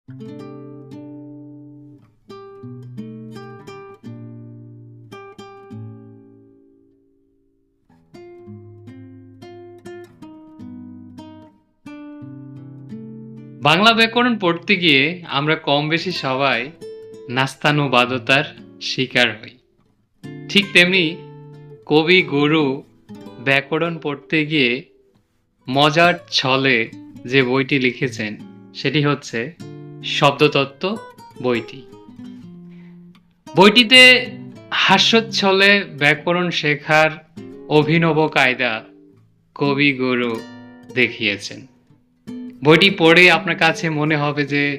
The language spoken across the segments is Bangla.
বাংলা ব্যাকরণ পড়তে গিয়ে আমরা কম বেশি সবাই নাস্তানুবাদতার শিকার হই। ঠিক তেমনি কবি গুরু ব্যাকরণ পড়তে গিয়ে মজার ছলে যে বইটি লিখেছেন সেটি হচ্ছে শব্দতত্ত্ব বইটি। বইটিতে হাস্যোচ্ছলে ব্যাকরণ শেখার অভিনব কায়দা কবি গুরু দেখিয়েছেন। বইটি পড়ে আপনার কাছে মনে হবে যে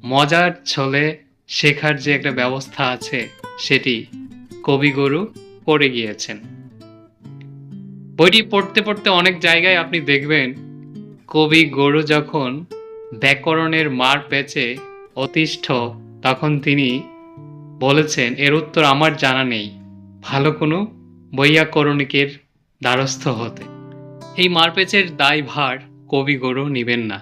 মজার ছলে শেখার যে একটা ব্যবস্থা আছে সেটি কবিগুরু করে গিয়েছেন। বইটি পড়তে পড়তে অনেক জায়গায় আপনি দেখবেন কবি গুরু যখন ব্যাকরণের মার পেঁচে অতিষ্ঠ তখন তিনি বলেছেন এর উত্তর আমার জানা নেই, ভালো কোনো বৈয়াকরণিকের দ্বারস্থ হতে। এই মারপেচের দায়ভার কবিগুরু নিবেন না,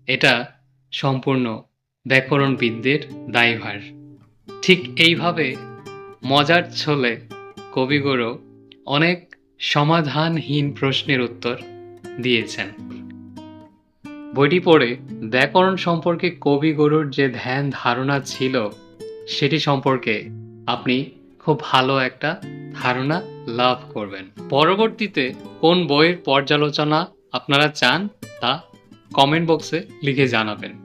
এটা সম্পূর্ণ ব্যাকরণবিদদের দায়ভার। ঠিক এইভাবে মজার ছলে কবিগুরু অনেক সমাধানহীন প্রশ্নের উত্তর দিয়েছেন। বইটি পড়ে ব্যাকরণ সম্পর্কে কবিগুরুর যে ধ্যান ধারণা ছিল সেটি সম্পর্কে আপনি খুব ভালো একটা ধারণা লাভ করবেন। পরবর্তীতে কোন বইয়ের পর্যালোচনা আপনারা চান তা কমেন্ট বক্সে লিখে জানাবেন।